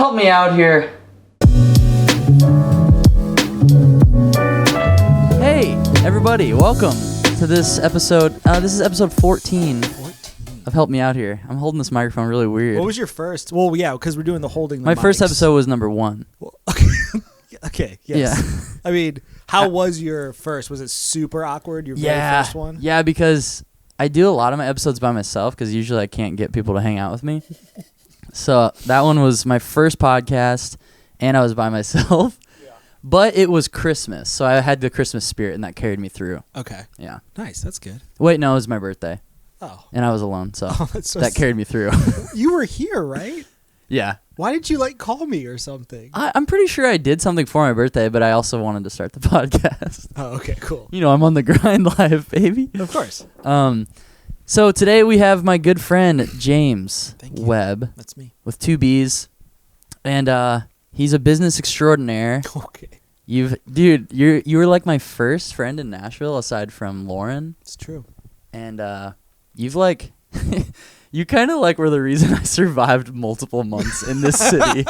Help me out here. Hey, everybody, welcome to this episode. This is episode 14 of Help Me Out Here. I'm holding this microphone really weird. What was your first? Well, yeah, because we're doing the holding the My first mics. episode was number 1. Well, okay, yes. Yeah. I mean, how was your first? Was it super awkward, your very first one? Yeah, because I do a lot of my episodes by myself because usually I can't get people to hang out with me. So that one was my first podcast, and I was by myself. Yeah. But it was Christmas, so I had the Christmas spirit, and that carried me through. Okay. Yeah. Nice, that's good. Wait, no, it was my birthday. Oh. And I was alone, so, so that carried me through. You were here, right? Yeah. Why didn't you, call me or something? I'm pretty sure I did something for my birthday, but I also wanted to start the podcast. Oh, okay, cool. You know, I'm on the grind live, baby. Of course. So today we have my good friend, James Webb. That's me. With 2 B's. And he's a business extraordinaire. Okay. You were like my first friend in Nashville aside from Lauren. It's true. And you've you kind of were the reason I survived multiple months in this city.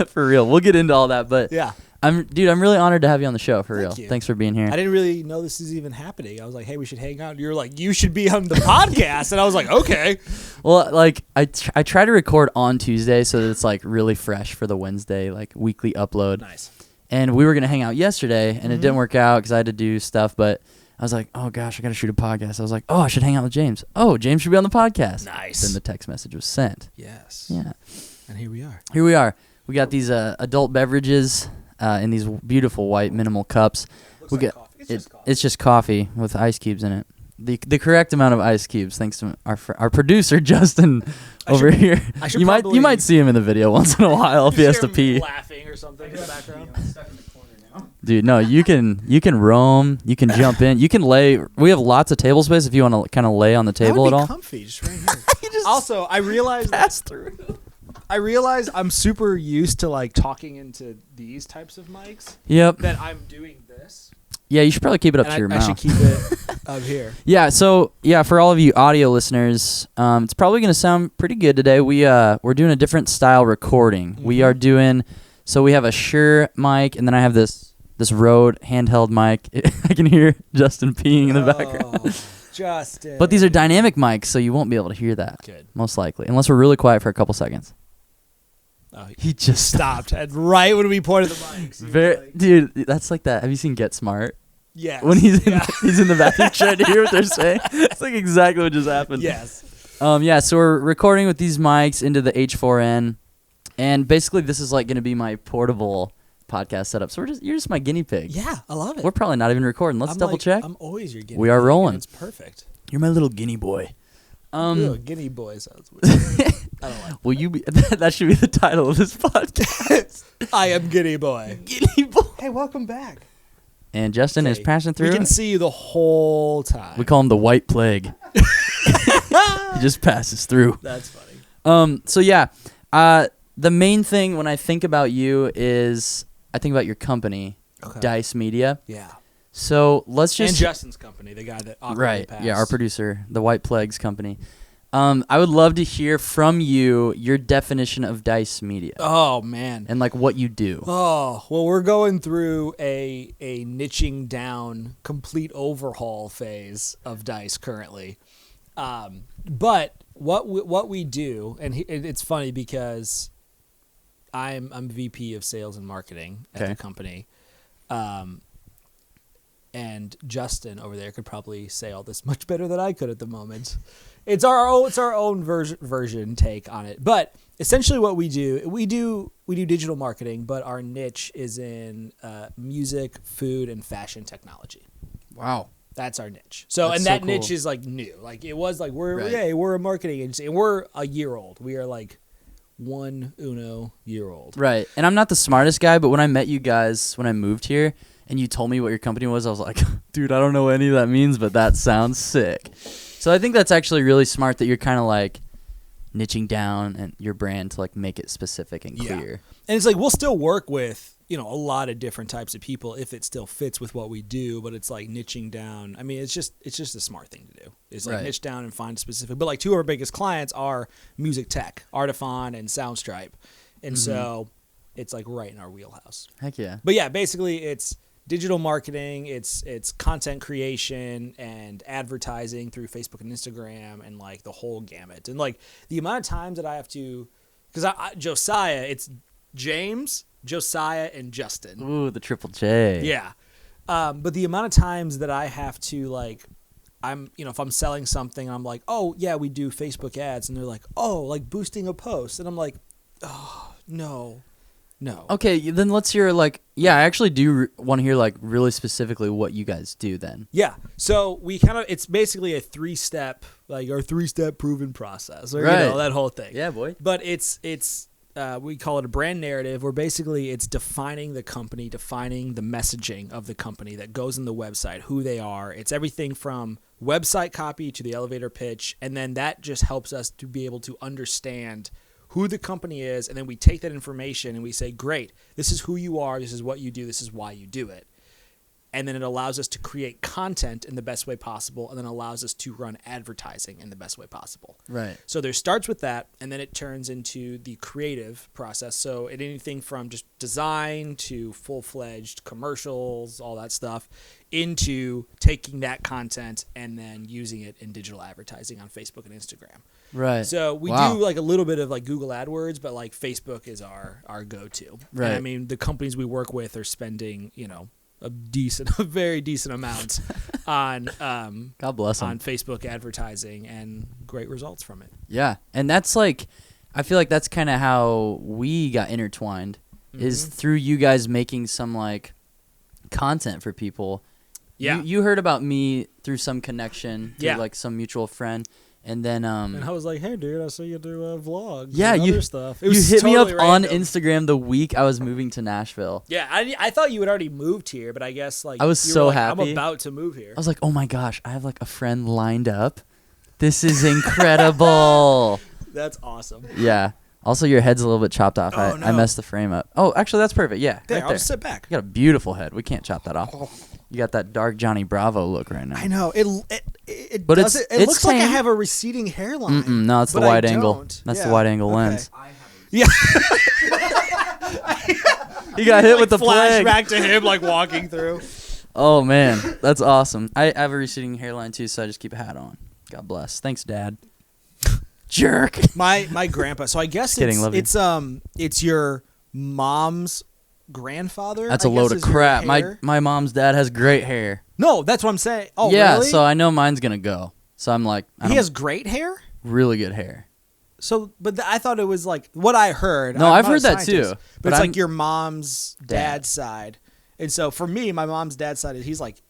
For real. We'll get into all that, but yeah. I'm really honored to have you on the show, for real. You. Thanks for being here. I didn't really know this is even happening. I was like, hey, we should hang out. And you're like, you should be on the podcast. And I was like, okay. Well, I try to record on Tuesday so that it's really fresh for the Wednesday weekly upload. Nice. And we were going to hang out yesterday, and it didn't work out because I had to do stuff, but I was like, oh gosh, I got to shoot a podcast. I was like, oh, I should hang out with James. Oh, James should be on the podcast. Nice. Then the text message was sent. Yes. Yeah. And here we are. Here we are. We got these adult beverages in these beautiful white minimal cups. Looks like coffee. It's just coffee. It's just coffee with ice cubes in it. The correct amount of ice cubes, thanks to our producer Justin over here. You might see him in the video once in a while if he has to pee. Laughing or something in the background. I'm stuck in the corner now. Dude, no, you can roam, you can jump in, you can lay. We have lots of table space if you want to kind of lay on the table at all. Comfy, just right here. Also, I realized Pass through. I realize I'm super used to talking into these types of mics. Yep. That I'm doing this. Yeah, you should probably keep it up And to your I mouth. should keep it up here. Yeah, so for all of you audio listeners, it's probably going to sound pretty good today. We're doing a different style recording. Mm-hmm. We are doing, so we have a Shure mic, and then I have this Rode handheld mic. I can hear Justin peeing in the background. Justin. But these are dynamic mics, so you won't be able to hear that. Good. Most likely, unless we're really quiet for a couple seconds. Oh, He just stopped and right when we pointed the mics. Dude, that's like that. Have you seen Get Smart? Yes. When he's in the bathroom trying to hear what they're saying. It's exactly what just happened. Yes. So we're recording with these mics into the H4n, and basically this is going to be my portable podcast setup. So you're just my guinea pig. Yeah, I love it. We're probably not even recording. Let's double check. I'm always your guinea We are pig, rolling. and it's perfect. You're my little guinea boy. Ew, guinea boy sounds weird. I don't like Will you be? That should be the title of this podcast. I am guinea boy. Guinea boy. Hey, welcome back. And Justin is passing through. We can see you the whole time. We call him the White Plague. He just passes through. That's funny. The main thing when I think about you is I think about your company, Dice Media. Yeah. So let's just... And Justin's company, the guy that awkwardly passed. Yeah, our producer, the White Plagues company. I would love to hear from you your definition of Dice Media. Oh, man. And what you do. Oh, well, we're going through a niching down, complete overhaul phase of Dice currently. But what we do, and it's funny because I'm VP of Sales and Marketing at the company. And Justin over there could probably say all this much better than I could at the moment. It's our own version take on it. But essentially what we do digital marketing, but our niche is in music, food, and fashion technology. Wow. That's our niche. So That's and so that cool. niche is new. It was we're a marketing agency, and we're a year old. We are 1 year old. Right. And I'm not the smartest guy, but when I met you guys when I moved here and you told me what your company was, I was like, dude, I don't know what any of that means, but that sounds sick. So I think that's actually really smart that you're kind of niching down and your brand to make it specific and clear. And it's we'll still work with a lot of different types of people if it still fits with what we do, but it's niching down. I mean, it's just a smart thing to do. It's niche down and find specific. But 2 of our biggest clients are music tech, Artifon and Soundstripe. And so it's like right in our wheelhouse. Heck yeah. But yeah, basically it's digital marketing, it's content creation and advertising through Facebook and Instagram and like the whole gamut. And like the amount of times that I have to, because Josiah, it's James, Josiah, and Justin. Ooh, the triple J. Yeah. But the amount of times that I have to like, if I'm selling something, I'm like, oh yeah, we do Facebook ads. And they're like, oh, like boosting a post. And I'm like, oh, no. Okay, then let's hear like, yeah, I actually do want to hear like really specifically what you guys do then. Yeah. So it's basically a 3-step, like our 3-step proven process, or right. That whole thing. Yeah, boy. But it's we call it a brand narrative, where basically it's defining the company, defining the messaging of the company that goes in the website, who they are. It's everything from website copy to the elevator pitch, and then that just helps us to be able to understand who the company is, and then we take that information and we say, great, this is who you are, this is what you do, this is why you do it. And then it allows us to create content in the best way possible, and then allows us to run advertising in the best way possible. Right. So there starts with that, and then it turns into the creative process. So anything from just design to full-fledged commercials, all that stuff, into taking that content and then using it in digital advertising on Facebook and Instagram. Right. So we do like a little bit of like Google AdWords, but like Facebook is our go-to. Right. And I mean, the companies we work with are spending, a very decent amount on God bless them. on Facebook advertising, and great results from it. Yeah. And that's like, I feel like that's kind of how we got intertwined, is through you guys making some like content for people. Yeah. You heard about me through some connection, through Yeah. like some mutual friend. And then And I was like, hey, dude, I saw you do vlogs. Yeah, and you other stuff. It you was hit me up totally on random. Instagram the week I was moving to Nashville. Yeah, I thought you had already moved here, but I guess like I was you so were like, happy. I'm about to move here. I was like, oh my gosh, I have like a friend lined up. This is incredible. That's awesome. Yeah. Also, your head's a little bit chopped off. Oh, I no. messed the frame up. Oh, actually, that's perfect. Yeah, There, right I'll there. just sit back. You got a beautiful head. We can't chop that off. You got that dark Johnny Bravo look right now. I know it. But does it's- it it's looks like I tame. have a receding hairline. No, it's the but I wide angle. don't. That's the Yeah. wide angle Okay. lens. Yeah. He got hit with the plague. Flashback to him like walking through. Oh man, that's awesome. I have a receding hairline too, so I just keep a hat on. God bless. Thanks, Dad. Jerk. My grandpa. So I guess Kidding, love you. it's your mom's grandfather. That's I a load guess, of is your crap. hair? My mom's dad has great hair. No, that's what I'm saying. Oh, yeah, really? so I know mine's gonna go. So I'm like, He has great hair. really good hair. So, but I thought it was like what I heard. No, I'm I've not a heard that scientist, too, But, but it's I'm- like your mom's Dad. dad's side, and so for me, my mom's dad's side, he's like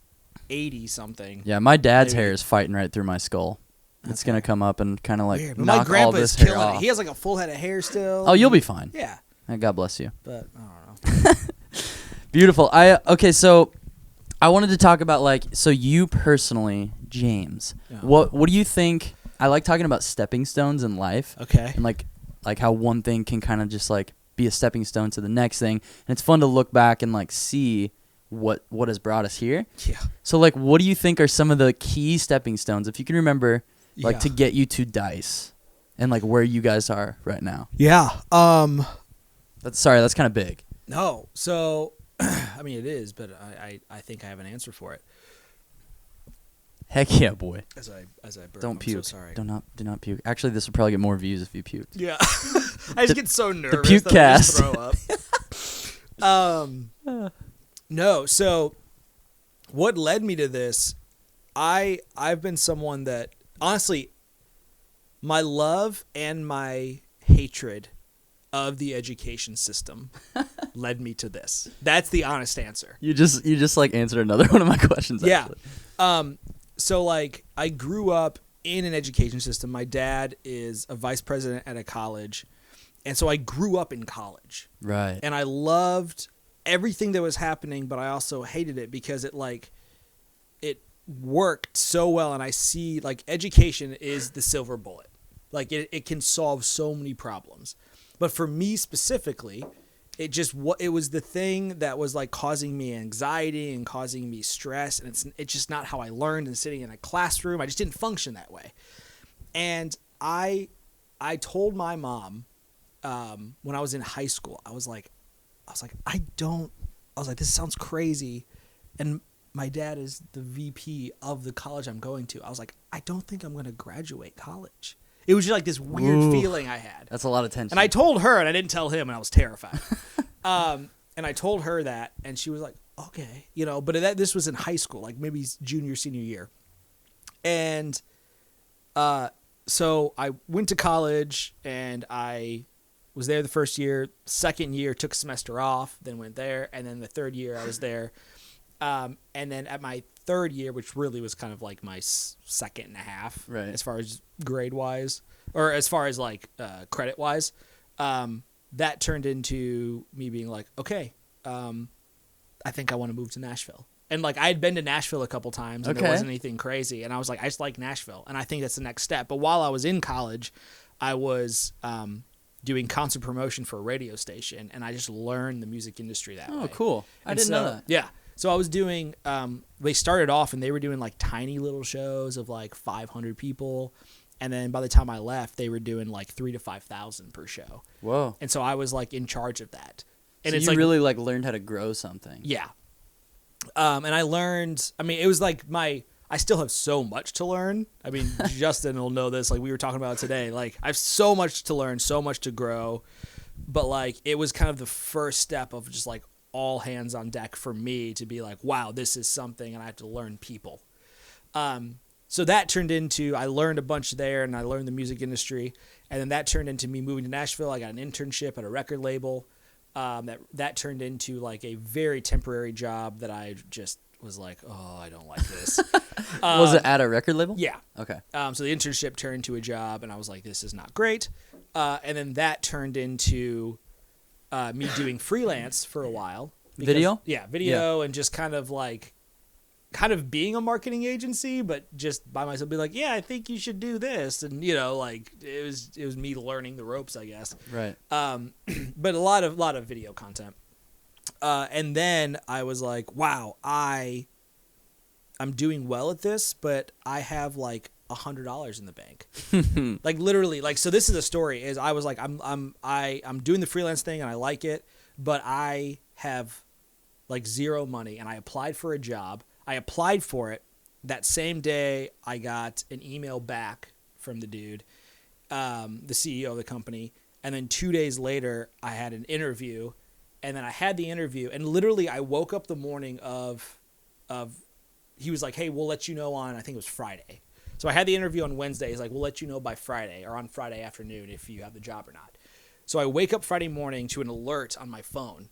80 something. Yeah, my dad's Maybe. hair is fighting right through my skull. It's gonna come up and kind of like Weird. But my knock all grandpa this is hair killing off. it. He has like a full head of hair still. Oh, you'll be fine. Yeah, God bless you. but I don't know. Beautiful. Okay, so I wanted to talk about like, so you personally, James, Yeah. what do you think? I like talking about stepping stones in life, Okay. and like how one thing can kind of just like be a stepping stone to the next thing, and it's fun to look back and like see what has brought us here. Yeah. So like, what do you think are some of the key stepping stones, if you can remember, like Yeah. to get you to Dice, and like where you guys are right now? Yeah. That's kind of big. No. So, I mean, it is, but I think I have an answer for it. Heck yeah, boy. As I burp. Don't I'm puke. So sorry. Do not puke. Actually, this will probably get more views if you puke. Yeah. I just get so nervous. puke that I just cast. throw up. No. So, what led me to this? I've been someone that honestly, my love and my hatred of the education system led me to this. That's the honest answer. You just like answered another one of my questions. Yeah. Actually. So like I grew up in an education system. My dad is a vice president at a college. And so I grew up in college. Right. And I loved everything that was happening, but I also hated it because it worked so well, and I see like education is the silver bullet. Like it can solve so many problems. But for me specifically, it was the thing that was like causing me anxiety and causing me stress, and it's just not how I learned, and sitting in a classroom, I just didn't function that way. And I told my mom when I was in high school, I was like, I was like, this sounds crazy. And my dad is the VP of the college I'm going to. I was like, I don't think I'm going to graduate college. It was just like this weird feeling I had. That's a lot of tension. And I told her, and I didn't tell him, and I was terrified. And I told her that, and she was like, okay, but this was in high school, like maybe junior, senior year. And so I went to college, and I was there the first year. Second year, took a semester off, then went there. And then the third year, I was there. And then at my third year, which really was kind of like my second and a half, right, as far as grade wise, or as far as like credit wise, that turned into me being like, okay, I think I want to move to Nashville. And like I had been to Nashville a couple times, and there wasn't anything crazy. And I was like, I just like Nashville, and I think that's the next step. But while I was in college, I was doing concert promotion for a radio station, and I just learned the music industry that way. Oh, cool! I didn't know that. Yeah. So I was doing, they started off and they were doing like tiny little shows of like 500 people. And then by the time I left, they were doing like 3,000 to 5,000 per show. Whoa. And so I was like in charge of that. And so it's you like, really like learned how to grow something. Yeah. And I learned, it was like I still have so much to learn. I mean, Justin will know this, like we were talking about today. Like I have so much to learn, so much to grow. But like it was kind of the first step of just like all hands on deck for me to be like, wow, this is something, and I have to learn people. So that turned into, I learned a bunch there, and I learned the music industry, and then that turned into me moving to Nashville. I got an internship at a record label. That turned into like a very temporary job that I just was like, oh, I don't like this. Was it at a record label? Yeah. Okay. So the internship turned into a job, and I was like, this is not great. And then that turned into me doing freelance for a while. Because, video? Yeah, video, and just kind of being a marketing agency, but just by myself, be like, yeah, I think you should do this, and like it was me learning the ropes, I guess. Right. But a lot of video content, and then I was like, wow, I'm doing well at this, but I have like $100 in the bank. Like literally, like, so this is a story, is I was like, I'm doing the freelance thing and I like it, but I have like zero money, and I applied for a job. I applied for it. That same day I got an email back from the dude, the CEO of the company. And then 2 days later I had an interview, and then I had the interview, and literally I woke up the morning of he was like, hey, we'll let you know on, I think it was Friday. So I had the interview on Wednesday. He's like, we'll let you know by Friday, or on Friday afternoon, if you have the job or not. So I wake up Friday morning to an alert on my phone,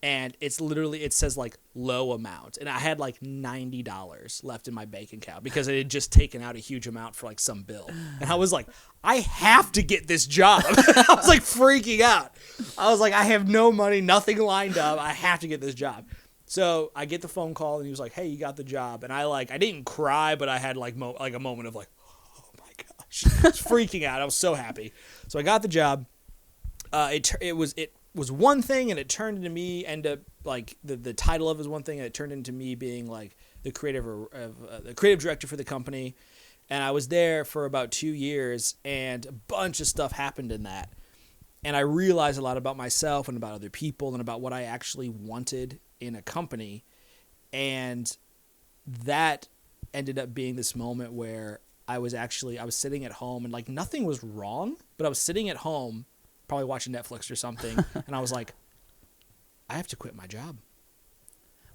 and it's literally, it says like low amount. And I had like $90 left in my bank account because I had just taken out a huge amount for like some bill. And I was like, I have to get this job. I was like freaking out. I was like, I have no money, nothing lined up. I have to get this job. So I get the phone call, and he was like, hey, you got the job. And I didn't cry, but I had like a moment of like, oh my gosh. I was freaking out. I was so happy. So I got the job. It was one thing, and it turned into me, like the title of it was one thing, and it turned into me being like the creative director for the company. And I was there for about 2 years, and a bunch of stuff happened in that. And I realized a lot about myself and about other people and about what I actually wanted in a company. And that ended up being this moment where I was sitting at home, and like nothing was wrong, but I was sitting at home probably watching Netflix or something, and I was like, I have to quit my job.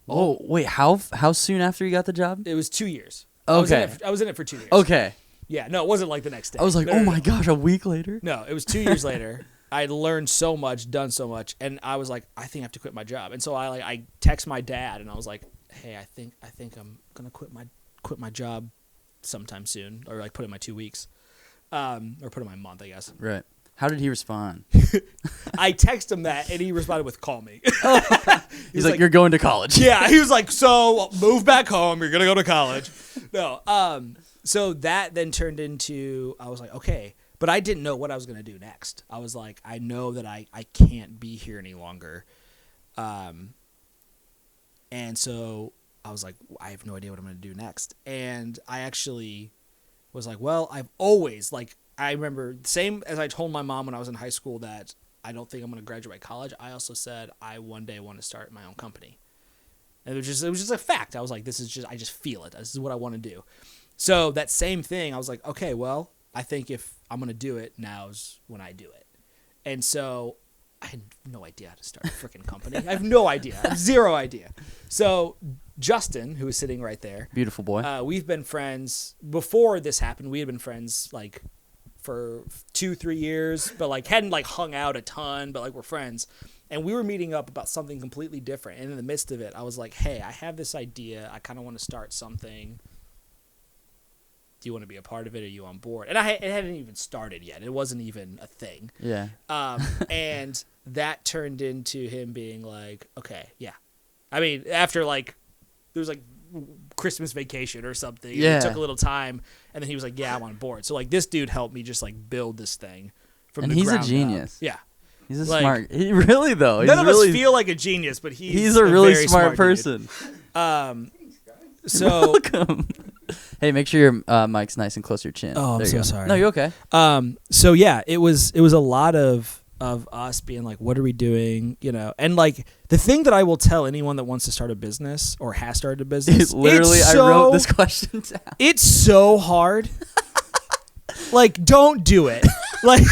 Oh, wait, how soon after you got the job? It was 2 years. Okay. I was in it for 2 years. Okay. Yeah, no, it wasn't like the next day. I was like, No, my gosh, a week later? No, it was 2 years later. I had learned so much, done so much, and I was like, I think I have to quit my job. And so I text my dad, and I was like, hey, I think I'm gonna quit my job sometime soon, or like put in my 2 weeks, or put in my month, I guess. Right. How did he respond? I texted him that, and he responded with, call me. He's like, you're going to college. Yeah, he was like, so move back home. You're going to go to college. No. So that then turned into, I was like, okay. But I didn't know what I was going to do next. I was like, I know that I can't be here any longer. And so I was like, I have no idea what I'm going to do next. And I actually was like, well, I've always, like, I remember, same as I told my mom when I was in high school, that I don't think I'm going to graduate college. I also said I one day want to start my own company. And it was just a fact. I was like, I just feel it. This is what I want to do. So that same thing, I was like, okay, well, I think if I'm going to do it, now's when I do it. And so I had no idea how to start a freaking company. I have no idea. I have zero idea. So Justin, who is sitting right there. Beautiful boy. We've been friends. Before this happened, we had been friends like for 2-3 years, but like hadn't like hung out a ton, but like we're friends. And we were meeting up about something completely different. And in the midst of it, I was like, hey, I have this idea. I kind of want to start something. Do you want to be a part of it? Are you on board? And it hadn't even started yet. It wasn't even a thing. Yeah. And that turned into him being like, okay, yeah. I mean, after like, there was like Christmas vacation or something. Yeah. It took a little time. And then he was like, yeah, I'm on board. So like this dude helped me just like build this thing from and the he's ground a genius. up. Yeah. He's a Like, smart. He really though. None of really, us feel like a genius, but he's a really very smart dude. person. So Welcome. Hey, make sure your mic's nice and close to your chin. Oh, I'm There you so go. sorry. No, you're okay. So yeah, it was a lot of us being like, what are we doing? You know, and like the thing that I will tell anyone that wants to start a business or has started a business, Literally, I wrote this question down. It's so hard. Like, don't do it. Like,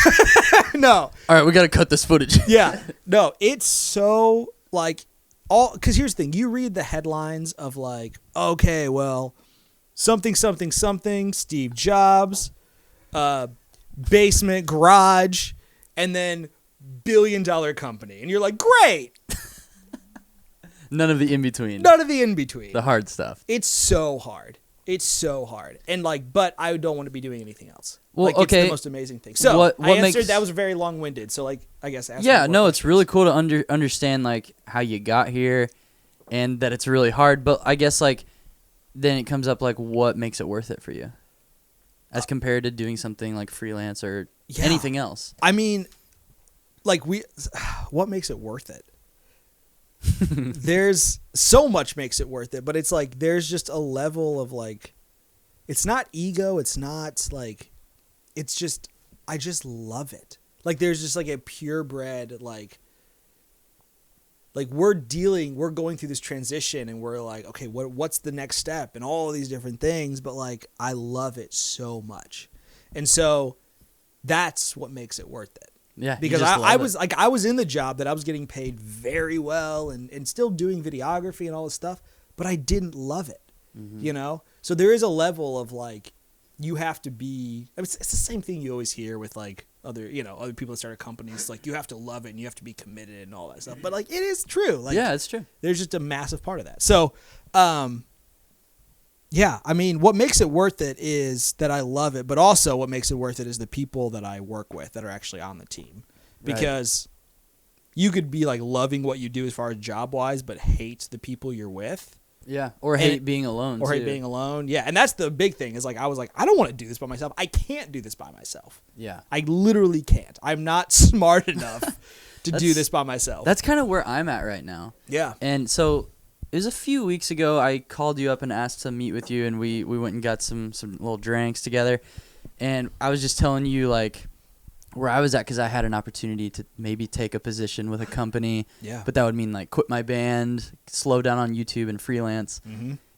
no. All right, we got to cut this footage. Yeah. No, it's so like because here's the thing. You read the headlines of like, okay, well, something, Steve Jobs, basement, garage, and then billion-dollar company. And you're like, great. None of the in-between. None of the in-between. The hard stuff. It's so hard. It's so hard. And like, but I don't want to be doing anything else. Well, like, okay. It's the most amazing thing. So what I answered, makes... that was very long-winded. So like, I guess. Yeah, no, it's really cool to understand like how you got here and that it's really hard. But I guess like then it comes up like what makes it worth it for you as compared to doing something like freelance or anything else. I mean, like what makes it worth it? There's so much makes it worth it, but it's like there's just a level of like, it's not ego, it's not like, it's just I just love it. Like there's just like a purebred like we're going through this transition and we're like, okay, what's the next step and all of these different things, but like I love it so much, and so that's what makes it worth it. Yeah, because I was in the job that I was getting paid very well and still doing videography and all this stuff, but I didn't love it, you know? So there is a level of like, you have to be, I mean, it's the same thing you always hear with like other people that started companies, like you have to love it and you have to be committed and all that stuff. But like, it is true. Like, yeah, it's true. There's just a massive part of that. So, yeah, I mean, what makes it worth it is that I love it, but also what makes it worth it is the people that I work with that are actually on the team. Because you could be like loving what you do as far as job-wise, but hate the people you're with. Yeah, or hate being alone. Or hate being alone, yeah. And that's the big thing is like, I was like, I don't want to do this by myself. I can't do this by myself. Yeah. I literally can't. I'm not smart enough to do this by myself. That's kind of where I'm at right now. Yeah. And so it was a few weeks ago I called you up and asked to meet with you, and we went and got some little drinks together, and I was just telling you like where I was at because I had an opportunity to maybe take a position with a company, but that would mean like quit my band, slow down on YouTube and freelance,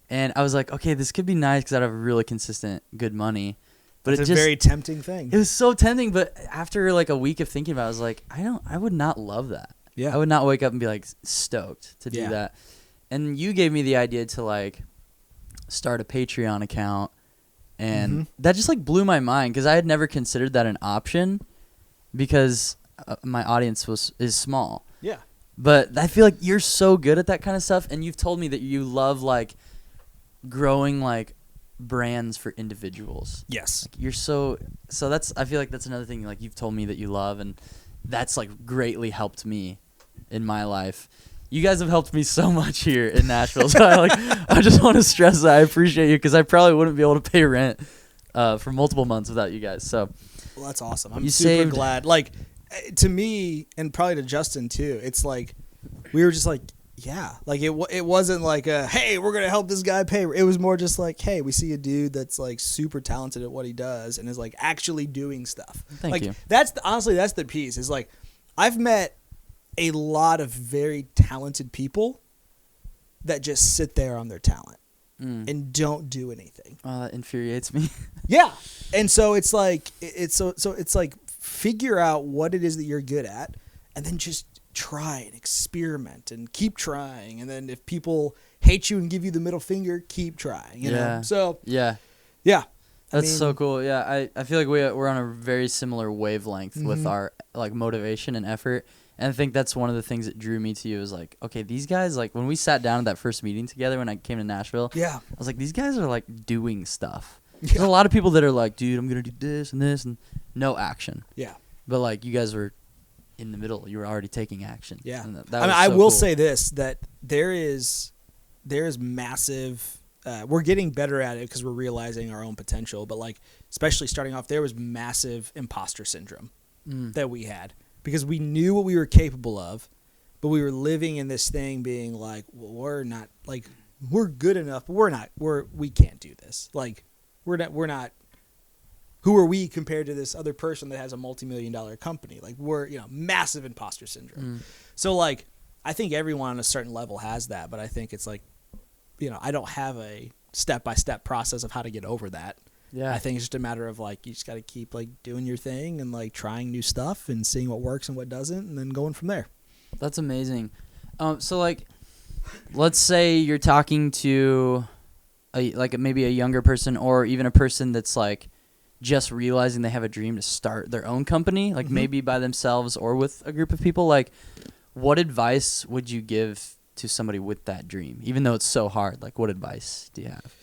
and I was like, okay, this could be nice because I'd have really consistent good money, but it's a very tempting thing. It was so tempting, but after like a week of thinking about it, I was like, I would not love that. Yeah, I would not wake up and be like stoked to do that. And you gave me the idea to like start a Patreon account, and that just like blew my mind because I had never considered that an option because my audience is small. Yeah. But I feel like you're so good at that kind of stuff, and you've told me that you love like growing like brands for individuals. Yes. Like, you're so that's I feel like that's another thing like you've told me that you love, and that's like greatly helped me in my life. You guys have helped me so much here in Nashville. So I just want to stress that I appreciate you because I probably wouldn't be able to pay rent for multiple months without you guys. So, well, that's awesome. I'm super glad. Like, to me, and probably to Justin too, it's like we were just like, yeah, like it wasn't like hey, we're gonna help this guy pay. It was more just like, hey, we see a dude that's like super talented at what he does and is like actually doing stuff. Thank you. Honestly, that's the piece. Is like, I've met a lot of very talented people that just sit there on their talent and don't do anything. That infuriates me. Yeah. And so it's like it's like figure out what it is that you're good at and then just try and experiment and keep trying. And then if people hate you and give you the middle finger, keep trying, you know? So yeah. That's so cool. Yeah, I feel like we're on a very similar wavelength with our like motivation and effort. And I think that's one of the things that drew me to you is like, okay, these guys, like when we sat down at that first meeting together when I came to Nashville, I was like, these guys are like doing stuff. Yeah. There's a lot of people that are like, dude, I'm going to do this and no action. Yeah. But like you guys were in the middle. You were already taking action. Yeah. And I will say this, that there is massive, we're getting better at it because we're realizing our own potential. But like, especially starting off, there was massive imposter syndrome that we had. Because we knew what we were capable of, but we were living in this thing being like, well, we're not, like, we're good enough, but we can't do this. Like, we're not, who are we compared to this other person that has a multi-million-dollar company? Like, we're, massive imposter syndrome. So, like, I think everyone on a certain level has that, but I think it's like, I don't have a step-by-step process of how to get over that. Yeah, I think it's just a matter of like you just got to keep like doing your thing and like trying new stuff and seeing what works and what doesn't, and then going from there. That's amazing. So like, let's say you're talking to maybe a younger person or even a person that's like just realizing they have a dream to start their own company, like maybe by themselves or with a group of people. Like, what advice would you give to somebody with that dream, even though it's so hard? Like, what advice do you have?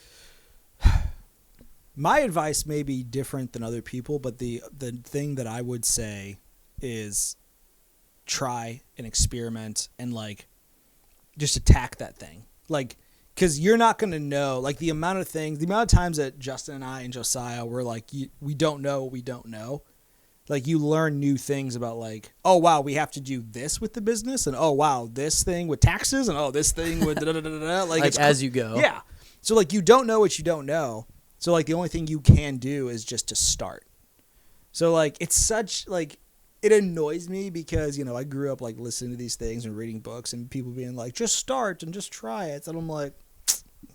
My advice may be different than other people, but the thing that I would say is try and experiment and like just attack that thing. Like, because you're not going to know, like the amount of times that Justin and I and Josiah were like, we don't know what we don't know. Like you learn new things about like, oh wow, we have to do this with the business, and oh wow, this thing with taxes, and oh this thing with da-da-da-da-da. Like as you go. Yeah. So like you don't know what you don't know. So, like, the only thing you can do is just to start. So, like, it's such, like, it annoys me because, I grew up, like, listening to these things and reading books and people being like, just start and just try it. And I'm like,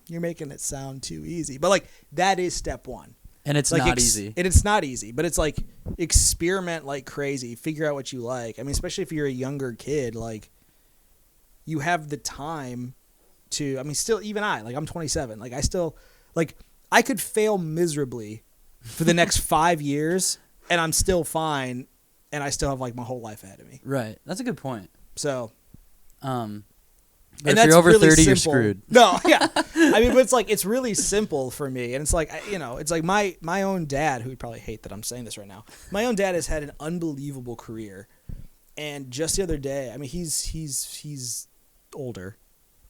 you're making it sound too easy. But, like, that is step one. And it's like, not easy. And it's not easy. But it's, like, experiment like crazy. Figure out what you like. I mean, especially if you're a younger kid, like, you have the time to, I mean, still, even I'm 27. Like, I still, like, I could fail miserably for the next 5 years, and I'm still fine, and I still have like my whole life ahead of me. Right, that's a good point. So, and if you're over really 30, simple. You're screwed. No, yeah, I mean, but it's like it's really simple for me, and it's like it's like my own dad, who would probably hate that I'm saying this right now. My own dad has had an unbelievable career, and just the other day, I mean, he's older.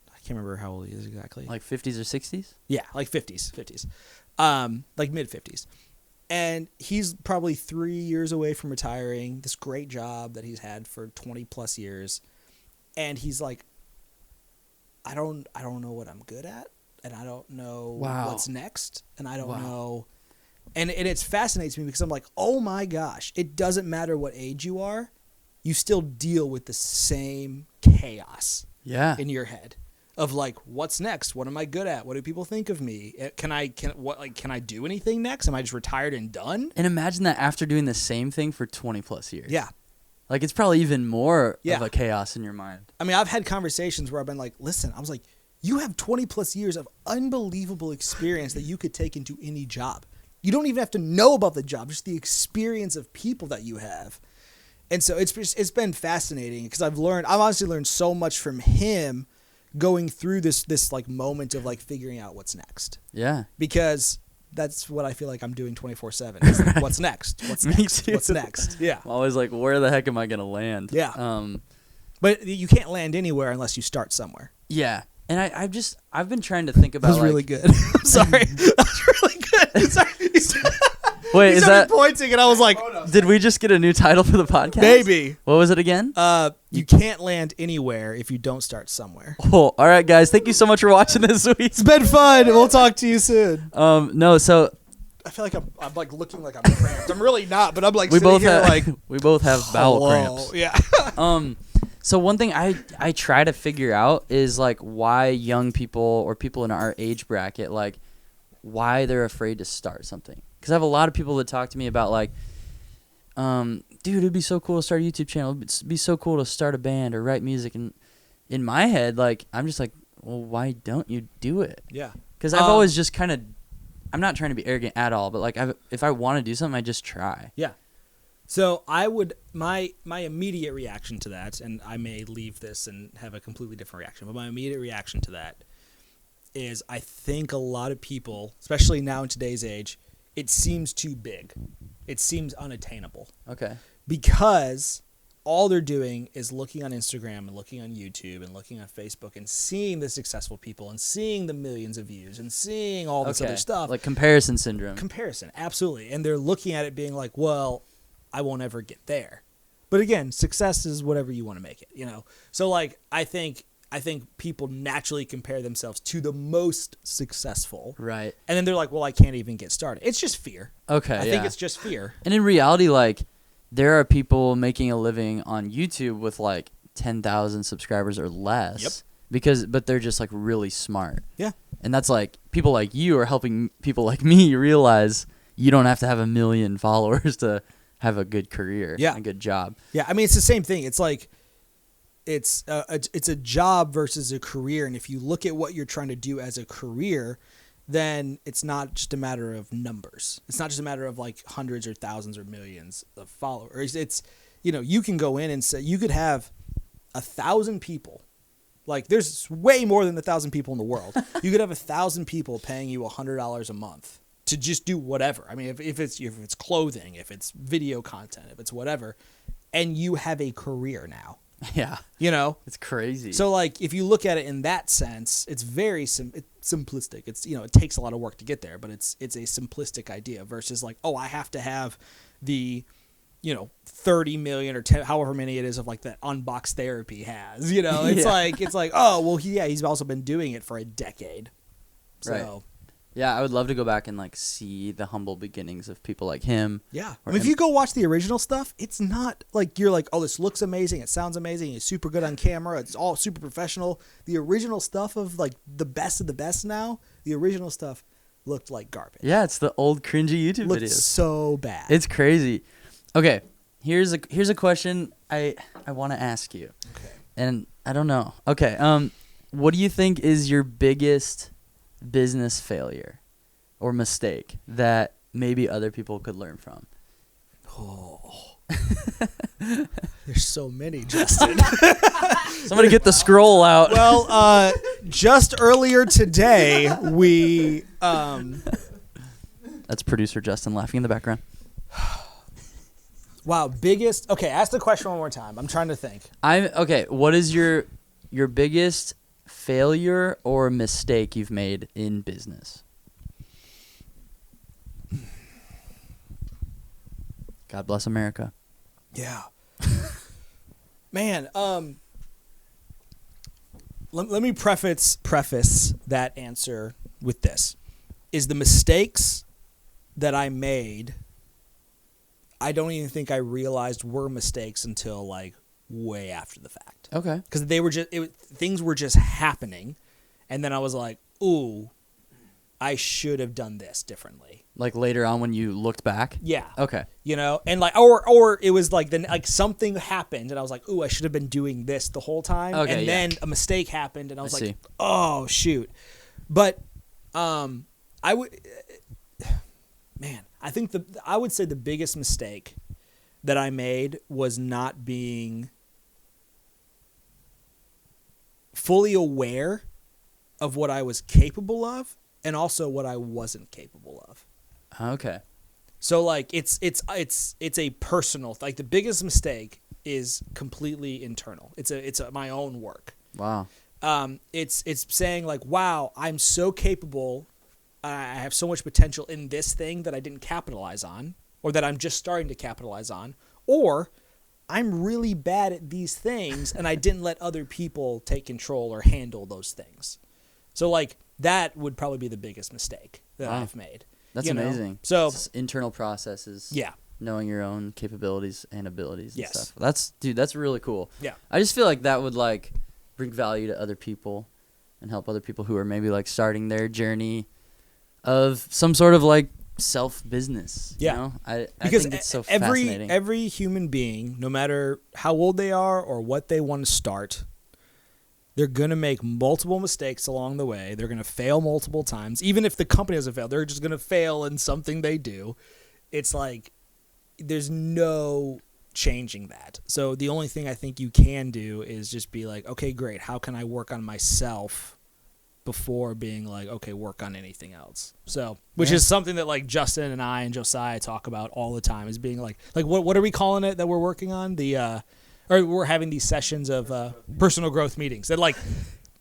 I can't remember how old he is exactly. Like 50s or 60s? Yeah, like 50s. Like mid 50s. And he's probably 3 years away from retiring, this great job that he's had for 20 plus years. And he's like, I don't know what I'm good at, and I don't know what's next, and I don't know. And it fascinates me because I'm like, oh my gosh, it doesn't matter what age you are, you still deal with the same chaos in your head. Of like, what's next? What am I good at? What do people think of me? Can I do anything next? Am I just retired and done? And imagine that after doing the same thing for 20 plus years. Yeah. Like it's probably even more of a chaos in your mind. I mean, I've had conversations where I've been like, listen, I was like, you have 20 plus years of unbelievable experience that you could take into any job. You don't even have to know about the job, just the experience of people that you have. And so it's been fascinating because I've honestly learned so much from him going through this like moment of like figuring out what's next. Yeah. Because that's what I feel like I'm doing 24/7. Like, what's next? What's next? What's next? Yeah. I'm always like, where the heck am I going to land? Yeah. But you can't land anywhere unless you start somewhere. Yeah. And I've been trying to think about. That was really good. I'm sorry. That was really good. Sorry. Wait, is that pointing? And I was like, did we just get a new title for the podcast? Maybe. What was it again? You can't land anywhere if you don't start somewhere. Oh, all right, guys. Thank you so much for watching this week. It's been fun. We'll talk to you soon. No, so I feel like I'm like looking like I'm cramped. I'm really not, but I'm like we sitting both here have like we both have bowel hello. cramps. Yeah. So one thing I try to figure out is like why young people or people in our age bracket, like why they're afraid to start something. Because I have a lot of people that talk to me about like, dude, it'd be so cool to start a YouTube channel. It'd be so cool to start a band or write music. And in my head, like I'm just like, well, why don't you do it? Yeah. Because I've always just kind of, I'm not trying to be arrogant at all, but like if I want to do something, I just try. Yeah. So I would my immediate reaction to that, and I may leave this and have a completely different reaction, but my immediate reaction to that is I think a lot of people, especially now in today's age, it seems too big. It seems unattainable. Okay. Because all they're doing is looking on Instagram and looking on YouTube and looking on Facebook and seeing the successful people and seeing the millions of views and seeing all this other stuff. Like comparison syndrome. Comparison, absolutely. And they're looking at it being like, well, I won't ever get there. But again, success is whatever you want to make it, you know? So like, I think people naturally compare themselves to the most successful. Right. And then they're like, well, I can't even get started. It's just fear. Okay. I think it's just fear. And in reality, like, there are people making a living on YouTube with like 10,000 subscribers or less. Yep. But they're just like really smart. Yeah. And that's like people like you are helping people like me realize you don't have to have 1 million followers to have a good career. Yeah. A good job. Yeah. I mean, it's the same thing. It's like, it's a job versus a career. And if you look at what you're trying to do as a career, then it's not just a matter of numbers. It's not just a matter of like hundreds or thousands or millions of followers. It's, you know, you can go in and say you could have 1,000 people. Like there's way more than 1,000 people in the world. You could have 1,000 people paying you $100 a month to just do whatever. I mean, if it's clothing, if it's video content, if it's whatever, and you have a career now. Yeah. You know? It's crazy. So, like, if you look at it in that sense, it's very simplistic. It's, you know, it takes a lot of work to get there, but it's a simplistic idea versus, like, oh, I have to have the, you know, 30 million or 10, however many it is of, like, that Unbox Therapy has. You know? It's like, oh, well, he's also been doing it for a decade. So. Right. Yeah, I would love to go back and like see the humble beginnings of people like him. Yeah. I mean, if you go watch the original stuff, it's not like you're like, oh, this looks amazing. It sounds amazing. It's super good on camera. It's all super professional. The original stuff of like the best of the best now, the original stuff looked like garbage. Yeah, it's the old cringy YouTube looked videos. So bad. It's crazy. Okay, here's a question I want to ask you. Okay. And I don't know. Okay, what do you think is your biggest business failure or mistake that maybe other people could learn from? Oh, there's so many, Justin. Somebody get the scroll out. Well, just earlier today, we That's producer Justin laughing in the background. Wow, biggest. Okay, ask the question one more time. I'm trying to think. Okay. What is your biggest failure or mistake you've made in business? God bless America. Yeah. Man, let me preface that answer with this. Is the mistakes that I made, I don't even think I realized were mistakes until like way after the fact. Okay. Because things were just happening, and then I was like, ooh, I should have done this differently. Like later on when you looked back? Yeah. Okay. You know, and like, or it was like then like something happened and I was like, ooh, I should have been doing this the whole time. Okay, and yeah. then a mistake happened and I was like, see. oh shoot. But I would, man, I think I would say the biggest mistake that I made was not being fully aware of what I was capable of and also what I wasn't capable of. Okay. So like it's a personal, like the biggest mistake is completely internal. It's my own work. Wow. It's saying like, wow, I'm so capable. I have so much potential in this thing that I didn't capitalize on, or that I'm just starting to capitalize on, or I'm really bad at these things and I didn't let other people take control or handle those things. So like that would probably be the biggest mistake that I've made. That's you know? amazing. So it's internal processes. yeah, Knowing your own capabilities and abilities and Yes. stuff. That's really cool. yeah, I just feel like that would like bring value to other people and help other people who are maybe like starting their journey of some sort of like self business. Yeah. You know? I because think it's so every fascinating. every human being, no matter how old they are or what they want to start, they're gonna make multiple mistakes along the way. They're gonna fail multiple times. Even if the company doesn't fail, they're just gonna fail in something they do. It's like there's no changing that. So the only thing I think you can do is just be like, okay, great. How can I work on myself before being like, okay, work on anything else? So, which is something that like Justin and I and Josiah talk about all the time, is being like what are we calling it that we're working on? Or we're having these sessions of personal growth meetings that like,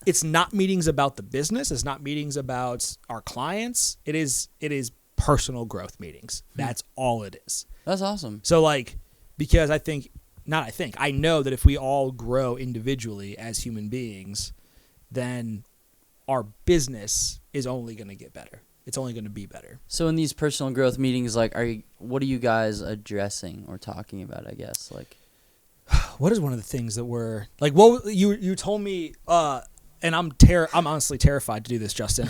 it's not meetings about the business. It's not meetings about our clients. It is personal growth meetings. That's all it is. That's awesome. So like, because I know that if we all grow individually as human beings, then our business is only going to get better. It's only going to be better. So in these personal growth meetings, like, what are you guys addressing or talking about? I guess like, what is one of the things that we're like? What you told me, and I'm honestly terrified to do this, Justin.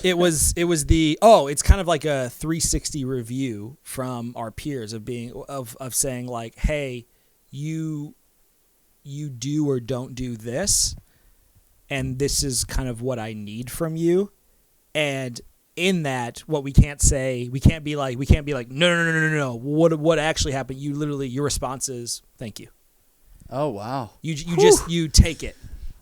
It's kind of like a 360 review from our peers of saying like, hey, you do or don't do this, and this is kind of what I need from you. And in that, what we can't be like, no. What actually happened? Your response is, thank you. oh wow, You take it.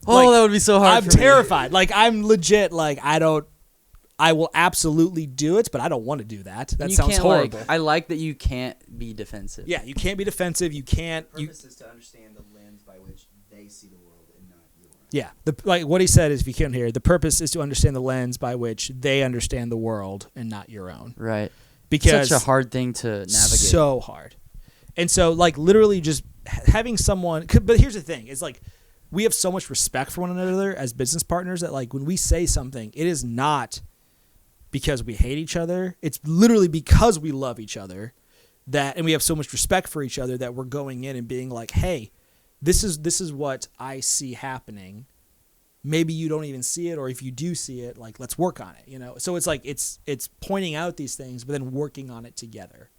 oh that would be so hard. I'm for me. terrified. Like I'm legit. Like I will absolutely do it, but I don't want to do that. That You sounds can't, horrible. I like that you can't be defensive. Yeah, you can't be defensive. You can't. The purpose is to understand the lens by which they see the world and not yours. Yeah, like what he said is, if you couldn't hear, the purpose is to understand the lens by which they understand the world and not your own. Right. Because Such a hard thing to navigate. So hard. And so, like, literally just having someone. But here's the thing: it's like we have so much respect for one another as business partners that, like, when we say something, it is not because we hate each other. It's literally because we love each other and we have so much respect for each other that we're going in and being like, hey, this is what I see happening. Maybe you don't even see it, or if you do see it, like, let's work on it, you know? So it's like, it's pointing out these things, but then working on it together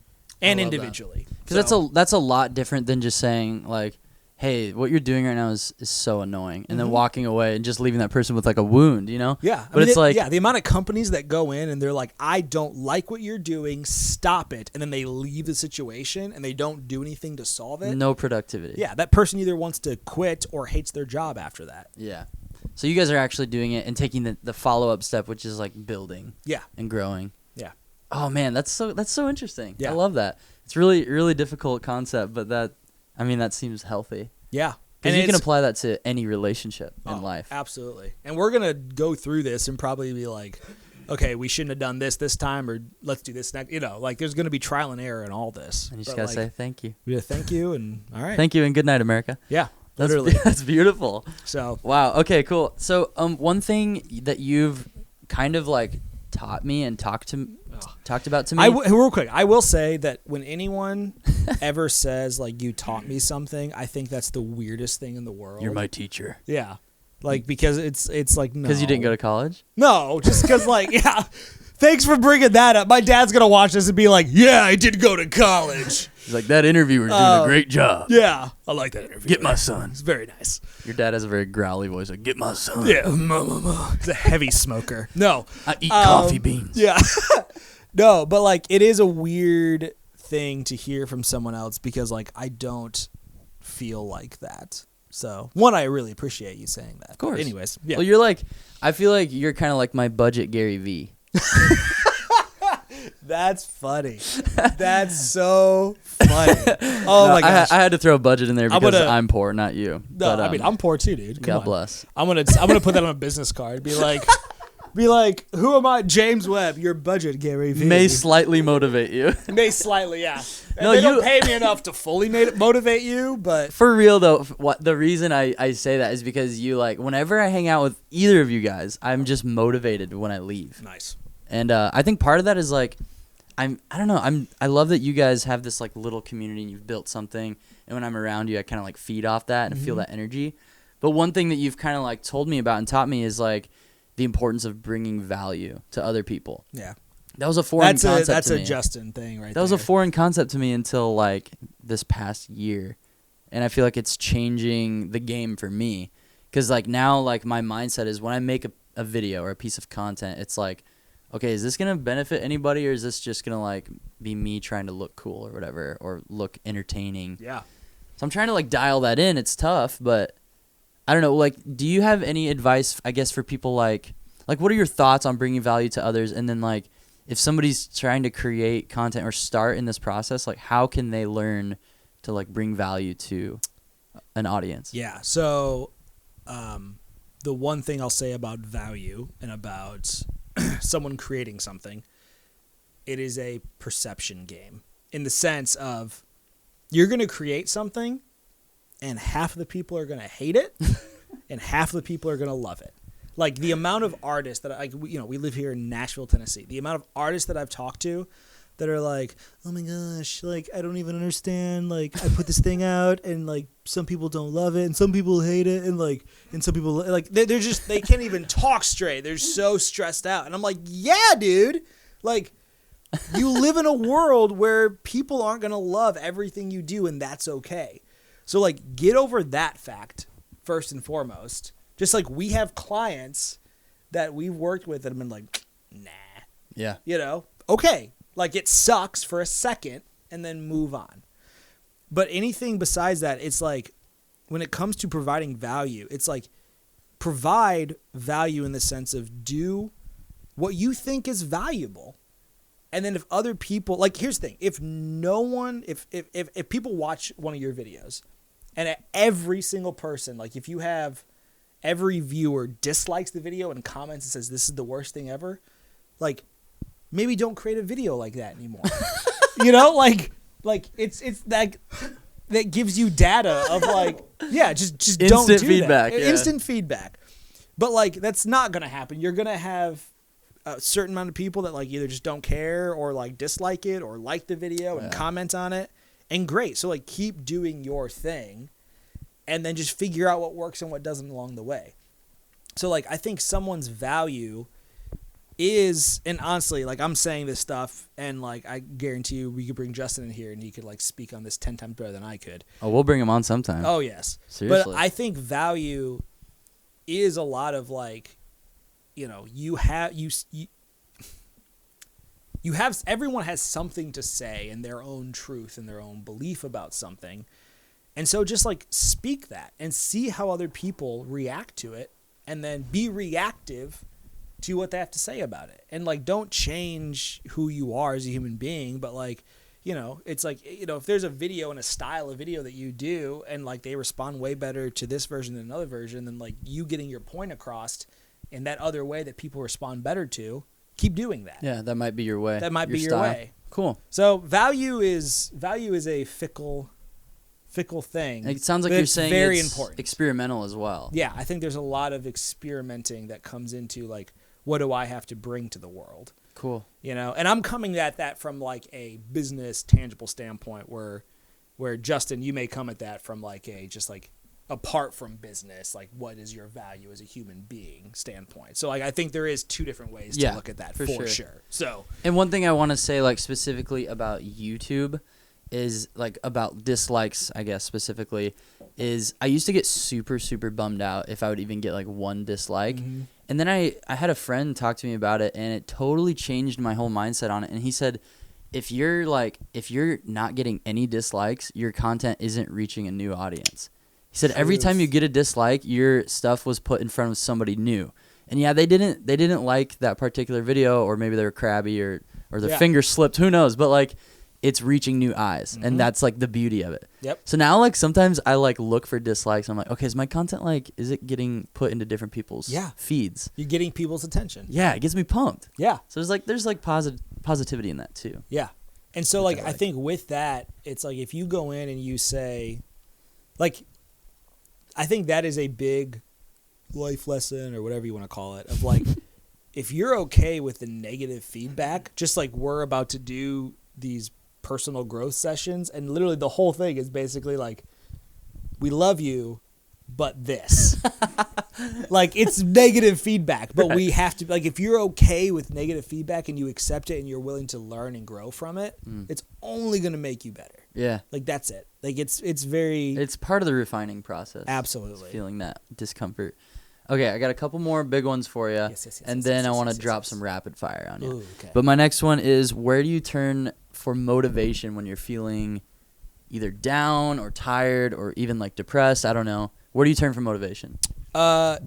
and individually. Because that's a lot different than just saying like, hey, what you're doing right now is so annoying, and then walking away and just leaving that person with like a wound, you know? Yeah. But the amount of companies that go in and they're like, I don't like what you're doing, stop it. And then they leave the situation and they don't do anything to solve it. No productivity. Yeah. That person either wants to quit or hates their job after that. Yeah. So you guys are actually doing it and taking the follow-up step, which is like building Yeah. and growing. Yeah. Oh man, that's so interesting. Yeah. I love that. It's really, really difficult concept, but that seems healthy. Yeah. Because you can apply that to any relationship in life. Absolutely. And we're going to go through this and probably be like, okay, we shouldn't have done this time, or let's do this next. You know, like, there's going to be trial and error in all this. And you just got to say thank you. Yeah, thank you, and all right. Thank you, and good night, America. Yeah, That's, literally. That's beautiful. So, Wow. Okay, cool. So one thing that you've kind of like taught me and talked about to me. real quick, I will say that when anyone ever says, like, you taught me something, I think that's the weirdest thing in the world. You're my teacher. Yeah. Like, because it's like, no. Because you didn't go to college? No, just because, like, yeah. Thanks for bringing that up. My dad's going to watch this and be like, yeah, I did go to college. He's like, that interviewer's doing a great job. Yeah. I like that interview. Get my son. It's very nice. Your dad has a very growly voice. Like, get my son. Yeah. He's a heavy smoker. No. I eat coffee beans. Yeah. No, but, like, it is a weird thing to hear from someone else because, like, I don't feel like that. So, one, I really appreciate you saying that. Of course. But anyways, yeah. Well, you're like, I feel like you're kind of like my budget Gary Vee. That's funny. That's so funny. Oh, my gosh. I had to throw a budget in there because I'm poor, not you. No, But, I mean, I'm poor too, dude. Come God on. bless. I'm gonna put that on a business card. Be like, who am I? James Webb, your budget, Gary Vee. May slightly motivate you. May slightly, yeah. No, They don't pay me enough to fully motivate you, but For real though, the reason I say that is because you, like, whenever I hang out with either of you guys, I'm just motivated when I leave. nice. And I think part of that is like, I don't know. I love that you guys have this like little community and you've built something. And when I'm around you, I kind of like feed off that and feel that energy. But one thing that you've kind of like told me about and taught me is like the importance of bringing value to other people. Yeah. That was a foreign concept That's to a me. Justin thing right there. That was a foreign concept to me until like this past year. And I feel like it's changing the game for me. Because like now like my mindset is when I make a video or a piece of content, it's like, okay, is this going to benefit anybody or is this just going to like be me trying to look cool or whatever or look entertaining? Yeah. So I'm trying to like dial that in. It's tough, but I don't know. Like, do you have any advice, I guess, for people like what are your thoughts on bringing value to others? And then like if somebody's trying to create content or start in this process, like how can they learn to like bring value to an audience? Yeah. So the one thing I'll say about value and about someone creating something, it is a perception game in the sense of you're going to create something and half of the people are going to hate it and half of the people are going to love it. Like the amount of artists that we live here in Nashville, Tennessee, the amount of artists that I've talked to that are like, oh my gosh, like I don't even understand. Like I put this thing out and like some people don't love it and some people hate it and some people like they're just they can't even talk straight. They're so stressed out. And I'm like, yeah, dude, like you live in a world where people aren't going to love everything you do and that's okay. So like get over that fact first and foremost. Just like we have clients that we've worked with that have been like, nah. Yeah. You know, okay. Like it sucks for a second and then move on. But anything besides that, it's like when it comes to providing value, it's like provide value in the sense of do what you think is valuable. And then if other people, like here's the thing, if people watch one of your videos and every single person, like if you have every viewer dislikes the video and comments and says this is the worst thing ever, like maybe don't create a video like that anymore. You know, like it's like that gives you data of like, yeah, just don't do feedback, that. yeah. Instant feedback. But like that's not gonna happen. You're gonna have a certain amount of people that like either just don't care or like dislike it or like the video and comment on it. And great. So like keep doing your thing and then just figure out what works and what doesn't along the way. So like I think someone's value is, and honestly, like I'm saying this stuff and like I guarantee you we could bring Justin in here and he could like speak on this 10 times better than I could. Oh, we'll bring him on sometime. Oh yes. Seriously. But I think value is a lot of like, you know, you have everyone has something to say and their own truth and their own belief about something. And so just like speak that and see how other people react to it and then be reactive to what they have to say about it. And like don't change who you are as a human being, but like, you know, it's like, you know, if there's a video and a style of video that you do and like they respond way better to this version than another version, then like you getting your point across in that other way that people respond better to, keep doing that. Yeah, that might be your way. That might be your style. way. Cool. So value is a fickle thing. It sounds like you're saying very it's important. Experimental as well. Yeah, I think there's a lot of experimenting that comes into like, what do I have to bring to the world? Cool. You know, and I'm coming at that from like a business tangible standpoint where Justin, you may come at that from like a just like apart from business, like what is your value as a human being standpoint. So like I think there is two different ways to look at that for sure. So, and one thing I want to say like specifically about YouTube is like about dislikes, I guess specifically, is I used to get super, super bummed out if I would even get like one dislike. Mm-hmm. And then I had a friend talk to me about it and it totally changed my whole mindset on it. And he said, if you're not getting any dislikes, your content isn't reaching a new audience. He said every time you get a dislike, your stuff was put in front of somebody new. And yeah, they didn't like that particular video, or maybe they were crabby or their finger slipped, who knows, but like it's reaching new eyes. Mm-hmm. And that's like the beauty of it. Yep. So now like sometimes I like look for dislikes. I'm like, okay, is my content like, is it getting put into different people's feeds? You're getting people's attention. Yeah, it gets me pumped. Yeah. So there's like positivity in that too. Yeah. And so like I think with that, it's like if you go in and you say, like, I think that is a big life lesson or whatever you want to call it of like, if you're okay with the negative feedback, just like we're about to do these personal growth sessions, and literally the whole thing is basically like, we love you, but this. Like, it's negative feedback, but we have to, like, if you're okay with negative feedback and you accept it and you're willing to learn and grow from it, it's only going to make you better. Yeah. Like, that's it. Like, it's part of the refining process. Absolutely. Feeling that discomfort. Okay, I got a couple more big ones for you, and then I want to drop some rapid fire on you. Ooh, okay. But my next one is, where do you turn for motivation when you're feeling either down or tired or even like depressed? I don't know. Where do you turn for motivation?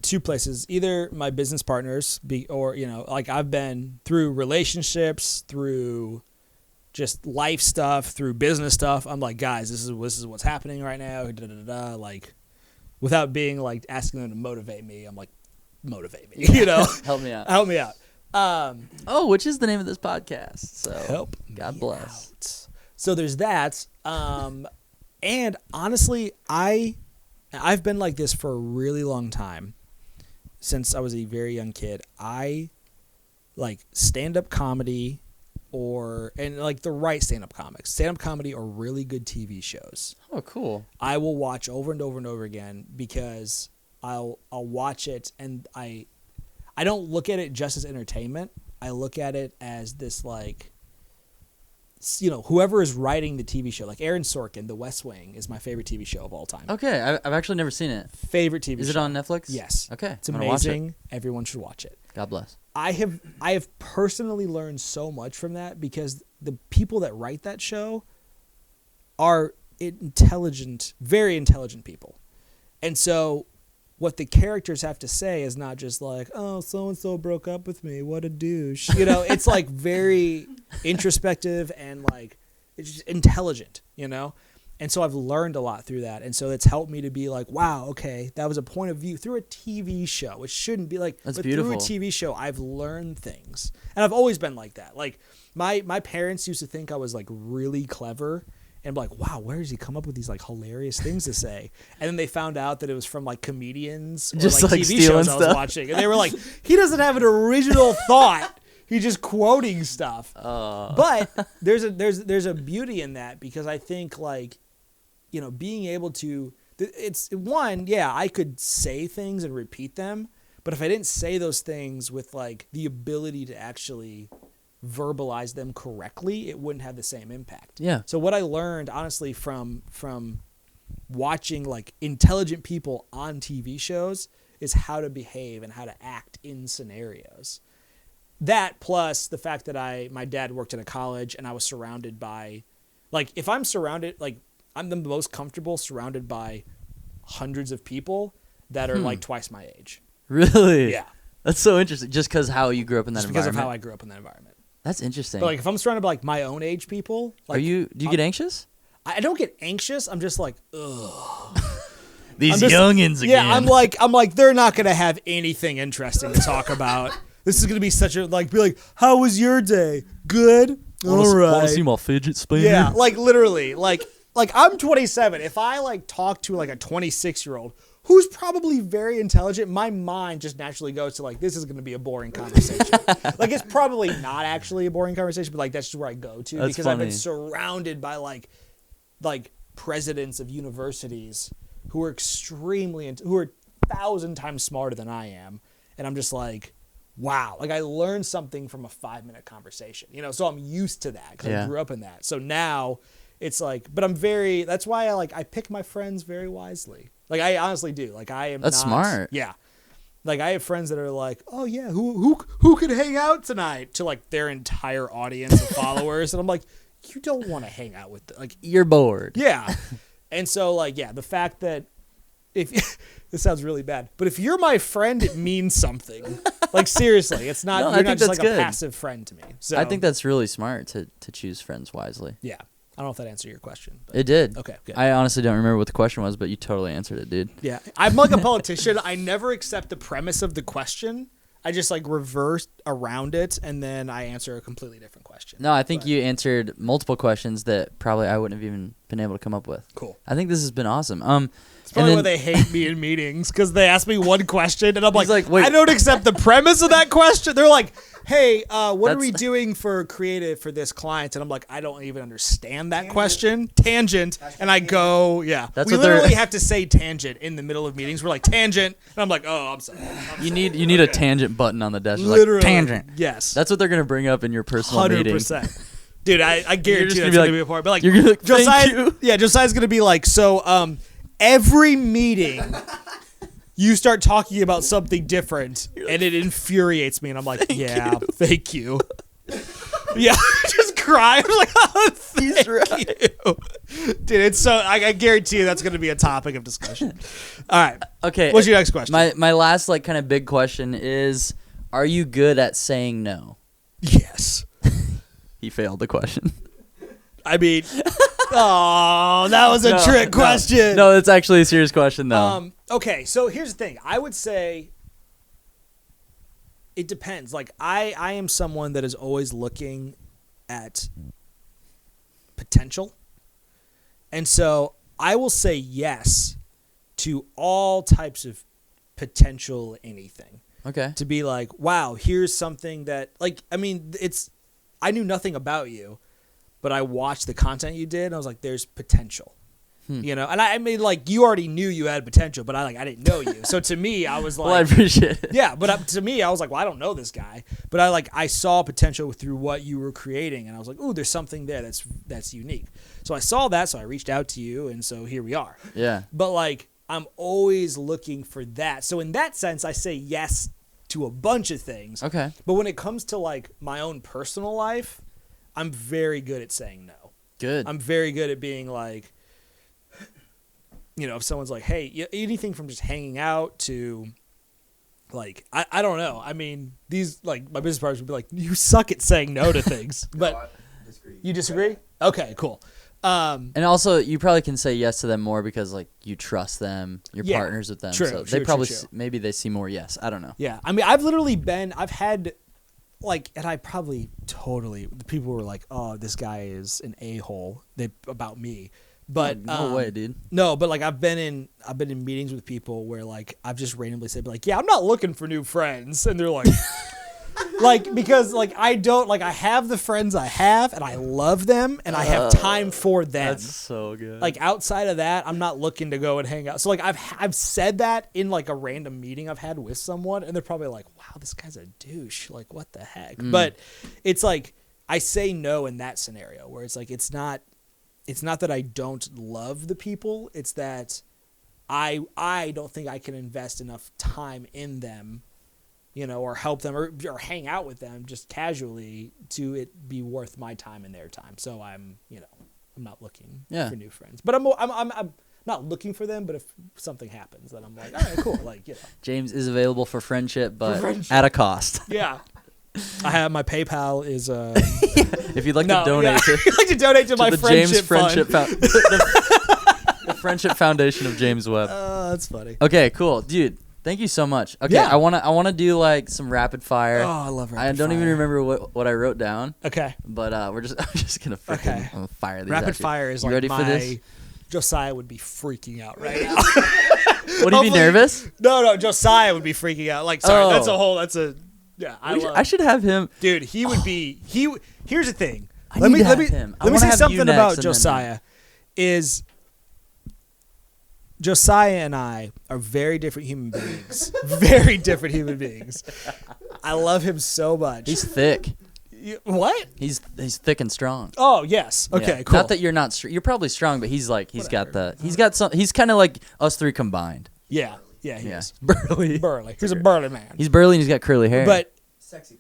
Two places. Either my business partners, or like I've been through relationships, through just life stuff, through business stuff. I'm like, guys, this is what's happening right now. Like, without being like asking them to motivate me, I'm like, motivate me. Help me out. Help me out. Which is the name of this podcast. So help. God bless. Out. So there's that. And honestly, I've been like this for a really long time. Since I was a very young kid, I like stand-up comedy and like the right stand-up comics. Stand-up comedy or really good TV shows. Oh, cool. I will watch over and over and over again because I'll watch it and I don't look at it just as entertainment. I look at it as this like, whoever is writing the TV show, like Aaron Sorkin, The West Wing is my favorite TV show of all time. Okay, I've actually never seen it. Favorite TV show. Is it on Netflix? Yes. Okay, it's amazing. Everyone should watch it. God bless. I have personally learned so much from that because the people that write that show are intelligent, very intelligent people. And so what the characters have to say is not just like, oh, so-and-so broke up with me, what a douche. It's like very introspective and like it's just intelligent, And so I've learned a lot through that. And so it's helped me to be like, wow, okay, that was a point of view through a TV show. It shouldn't be like, that's but beautiful. Through a TV show, I've learned things. And I've always been like that. Like my parents used to think I was like really clever and be like, wow, where does he come up with these like hilarious things to say? And then they found out that it was from like comedians or just like TV shows stuff I was watching. And they were like, he doesn't have an original thought. He's just quoting stuff. But there's a beauty in that because I think like, being able to, it's one, I could say things and repeat them, but if I didn't say those things with like the ability to actually verbalize them correctly, it wouldn't have the same impact. Yeah. So what I learned honestly from watching like intelligent people on TV shows is how to behave and how to act in scenarios. That plus the fact that my dad worked at a college and I was surrounded by, like, if I'm surrounded, like, I'm the most comfortable surrounded by hundreds of people that are like twice my age. Really? Yeah. That's so interesting. Just because how you grew up in that Just environment. because of how I grew up in that environment. That's interesting. But like if I'm surrounded by like my own age people, like, do you get anxious? I don't get anxious. I'm just like, ugh. These youngins again. Yeah, I'm like they're not gonna have anything interesting to talk about. This is gonna be such a be like, how was your day? Good. All right. Want to see my fidget spinner? Yeah, like literally, like I'm 27. If I like talk to like a 26-year-old who's probably very intelligent, my mind just naturally goes to like, this is going to be a boring conversation. Like it's probably not actually a boring conversation, but like that's just where I go to because I've been surrounded by like presidents of universities who are who are 1,000 times smarter than I am, and I'm just like, wow, like I learned something from a 5-minute conversation, so I'm used to that because I grew up in that. So now it's like, but that's why I pick my friends very wisely. Like I honestly do. Like I am. That's smart. Yeah. Like I have friends that are like, oh yeah, who could hang out tonight to like their entire audience of followers, and I'm like, you don't want to hang out with like you're bored. Yeah. And so like the fact that if this sounds really bad, but if you're my friend, it means something. Like seriously, it's not. No, you're not just like good. a passive friend to me. So I think that's really smart to choose friends wisely. Yeah. I don't know if that answered your question. But. It did. Okay, good. I honestly don't remember what the question was, but you totally answered it, dude. Yeah. I'm like a politician. I never accept the premise of the question. I just like reverse around it, and then I answer a completely different question. No, I think you answered multiple questions that probably I wouldn't have even been able to come up with. Cool. I think this has been awesome. It's probably And why then- they hate me in meetings, because they ask me one question and I'm He's like, like, wait. I don't accept the premise of that question. They're like, hey, what are we That's- doing for creative for this client? And I'm like, I don't even understand that question. Tangent. And I go, yeah. That's we what they're- literally have to say tangent in the middle of meetings. We're like, tangent. And I'm like, oh, I'm sorry. You need a tangent button on the desk. You're Literally. Like, tangent. Yes. That's what they're gonna bring up in your personal meeting. 100%. Dude, I guarantee just that's gonna be going like- to be a part. But like, you're gonna be like, "Thank Josiah, you." yeah, Josiah's going to be like, so every meeting you start talking about something different and it infuriates me. And I'm like, thank you. Yeah, just cry. I'm like, oh, thank you. Dude, it's so, I guarantee you that's going to be a topic of discussion. All right. Okay. What's your next question? My last like kind of big question is, are you good at saying no? Yes. He failed the question. I mean, oh, that was a trick question. No, it's actually a serious question though. Okay, so here's the thing. I would say it depends. Like I am someone that is always looking at potential. And so I will say yes to all types of potential anything. Okay. To be like, wow, here's something that, like, I mean, I knew nothing about you, but I watched the content you did, and I was like, there's potential. You know, and I mean, like, you already knew you had potential, but I didn't know you. So to me, I was like, Well, I appreciate it. yeah, but to me, I was like, well, I don't know this guy, but I saw potential through what you were creating, and I was like, ooh, there's something there that's unique. So I saw that, so I reached out to you, and so here we are. Yeah. But like, I'm always looking for that. So in that sense, I say yes to a bunch of things. Okay. But when it comes to like my own personal life, I'm very good at saying no. Good. I'm very good at being like, you know, if someone's like, hey, anything from just hanging out to like, I don't know. I mean, these, like, my business partners would be like, you suck at saying no to things. But I disagree. you disagree? Okay, cool. And also, you probably can say yes to them more because like you trust them, you're Yeah. partners with them. True, so true, they probably true, true. maybe they see more yes. I don't know. Yeah. I mean, I've had like, and I probably totally, the people were like, oh, this guy is an a-hole about me. But no way, dude. No, but like I've been in meetings with people where like I've just randomly said like, yeah, I'm not looking for new friends, and they're like, like, because like I don't, like, I have the friends I have and I love them and I have time for them. That's so good. Like outside of that, I'm not looking to go and hang out. So like I've said that in like a random meeting I've had with someone, and they're probably like, wow, this guy's a douche. Like, what the heck? But it's like I say no in that scenario where it's like it's not that I don't love the people. It's that I don't think I can invest enough time in them, you know, or help them or hang out with them just casually to it be worth my time and their time. So I'm not looking for new friends, but I'm not looking for them. But if something happens, then I'm like, all right, cool. Like, you know. James is available for friendship, but at a cost. Yeah. I have my PayPal is If you'd like to donate I'd like to donate to my the friendship James Friendship fund. the Friendship Foundation of James Webb. That's funny. Okay, cool, dude. Thank you so much. Okay, Yeah. I wanna do like some rapid fire. Oh, I love rapid I don't even fire. remember what I wrote down, Okay. but I'm just gonna freaking Okay. I'm gonna fire these. Rapid at you. fire is You like ready for this? Josiah would be freaking out right now. Would he be Hopefully- nervous? No, Josiah would be freaking out. Like, sorry, Oh. I I should have him. Dude, he would be. Here's the thing. I Let need me to let have me him. I let me wanna say have you something next about and then Josiah. Is Josiah and I are very different human beings. Very different human beings. I love him so much. He's thick. What? He's thick and strong. Oh yes. Okay. Yeah. Cool. Not that you're not. You're probably strong, but he's got some. He's kind of like us three combined. Yeah. Yeah. He is burly. burly. He's a burly man. He's burly and he's got curly hair. But Sexy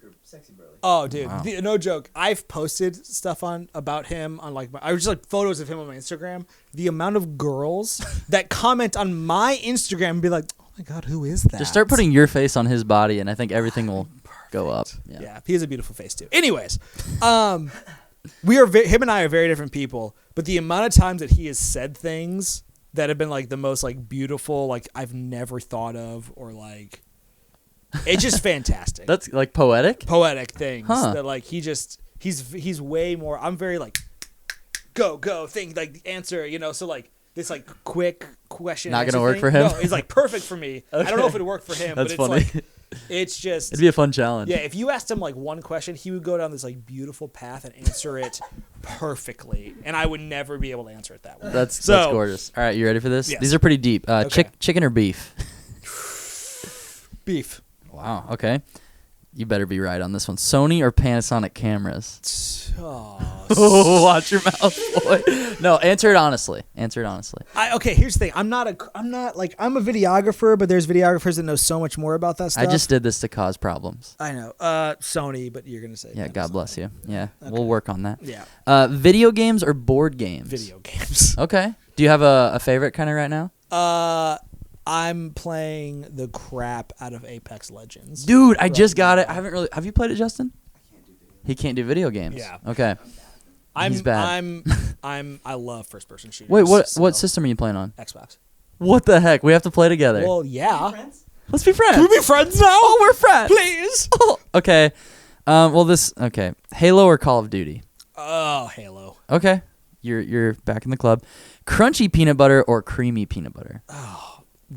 burly. oh, dude, Wow. no joke. I've posted stuff about him on like I was just like photos of him on my Instagram. The amount of girls that comment on my Instagram and be like, "Oh my god, who is that?" just start putting your face on his body, and I think everything will go up. Yeah, he has a beautiful face too. Anyways, him and I are very different people, but the amount of times that he has said things that have been like the most like beautiful, like I've never thought of, or like it's just fantastic. That's like poetic. Poetic things Huh. that like he's way more. I'm very like go think like the answer, you know. So like this like quick question. Not and gonna answer work thing. for him? No, it's like perfect for me. I don't know if it'd work for him, That's but it's funny. like it's just It'd be a fun challenge. yeah. If you asked him like one question, he would go down this like beautiful path and answer it perfectly, and I would never be able to answer it that way. That's So- gorgeous. All right, you ready for this? Yes. These are pretty deep. Okay. Chicken or beef? Beef. Wow. Okay. You better be right on this one. Sony or Panasonic cameras? Oh, Watch your mouth, boy. No, answer it honestly. Answer it honestly. okay, here's the thing. I'm not a videographer, but there's videographers that know so much more about that stuff. I just did this to cause problems. I know. Sony, but you're gonna say Yeah, Panasonic. God bless you. Yeah, Okay. we'll work on that. Yeah, Video games or board games? video games. Okay. Do you have a favorite kind of right now? I'm playing the crap out of Apex Legends. Dude, I Right just got it. now. I haven't really. Have you played it, Justin? He can't do video games. Yeah. Okay. He's bad. I love first person shooters. Wait, what so- system are you playing on? Xbox. What the heck? We have to play together. Well, yeah. Let's be friends. Can we be friends now? Oh, we're friends. Please. Okay. Okay. Halo or Call of Duty? Oh, Halo. Okay. You're back in the club. Crunchy peanut butter or creamy peanut butter?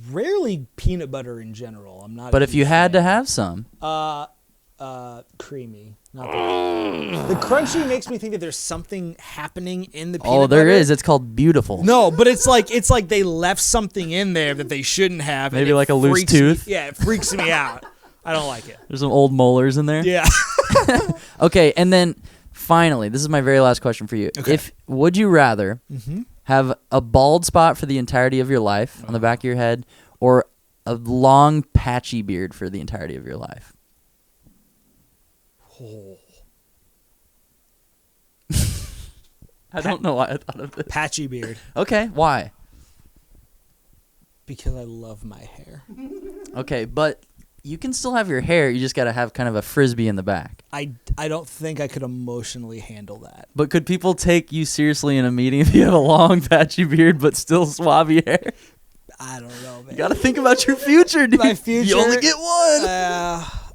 Rarely peanut butter in general. I'm not. But if you had to have some, creamy. Not the crunchy makes me think that there's something happening in the peanut butter. there is. It's called beautiful. No, but it's like they left something in there that they shouldn't have. and Maybe it like a loose freaks me- tooth? Yeah, it freaks me out. I don't like it. There's some old molars in there. Yeah. Okay, and then finally, this is my very last question for you. Okay. Would you rather Mm-hmm. have a bald spot for the entirety of your life on the back of your head, or a long patchy beard for the entirety of your life? Oh. I don't know why I thought of this. Patchy beard Okay, why? because I love my hair. Okay, but you can still have your hair. You just got to have kind of a frisbee in the back. I don't think I could emotionally handle that. But could people take you seriously in a meeting if you have a long patchy beard but still swabby hair? I don't know, man. You got to think about your future, dude. My future. You only get one.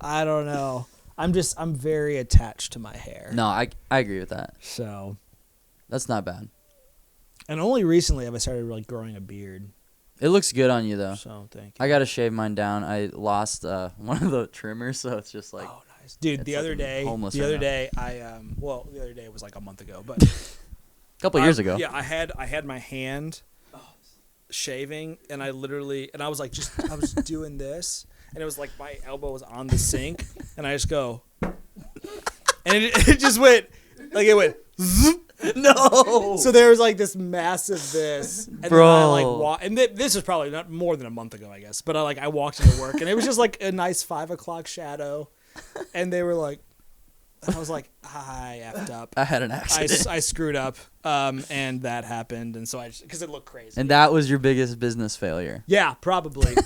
I don't know. I'm very attached to my hair. No, I agree with that. So, That's not bad. and only recently have I started like growing a beard. It looks good on you, though. So thank you. I got to shave mine down. I lost one of the trimmers, so it's just like Oh, nice, dude. The it's other like day, homeless the right other now. day, the other day was like a month ago, but a couple years ago. Yeah, I had my hand shaving, and I was like, I was doing this, and it was like my elbow was on the sink, and I just go, and it just went, like it went, zoop. No. So there was like this massive this, and Bro. then I like this was probably not more than a month ago, I guess, but I walked into work, and it was just like a nice 5 o'clock shadow, and they were like, and I was like, I effed up. I had an accident. I screwed up, and that happened, and so because it looked crazy. And that was your biggest business failure. Yeah, probably.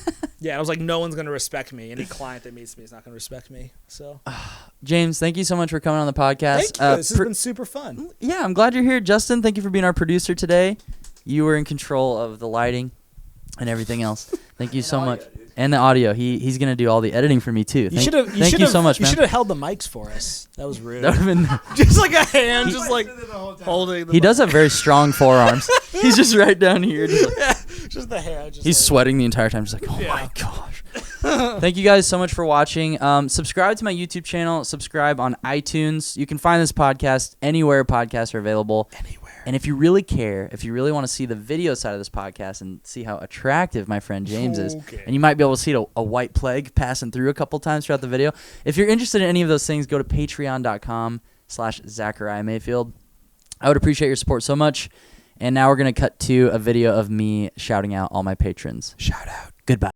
Yeah, I was like, no one's gonna respect me. Any client that meets me is not gonna respect me. So James, thank you so much for coming on the podcast. thank you. This has been super fun. Yeah, I'm glad you're here. Justin, thank you for being our producer today. You were in control of the lighting and everything else. Thank you so much. And the audio. He's gonna do all the editing for me too. Thank you so much, You man. should have held the mics for us. That was rude. That would've been. Just like a hand, just like holding. The He does have very strong forearms. He's just right down here. Just like, just the hair. Just he's like, sweating the entire time. Just like, oh Yeah. my gosh. Thank you guys so much for watching. Subscribe to my YouTube channel. Subscribe on iTunes. You can find this podcast anywhere podcasts are available. anywhere. And if you really care, if you really want to see the video side of this podcast and see how attractive my friend James is, Okay. and you might be able to see a white plague passing through a couple times throughout the video. If you're interested in any of those things, go to patreon.com/Zachariah Mayfield. I would appreciate your support so much. And now we're going to cut to a video of me shouting out all my patrons. Shout out. Goodbye.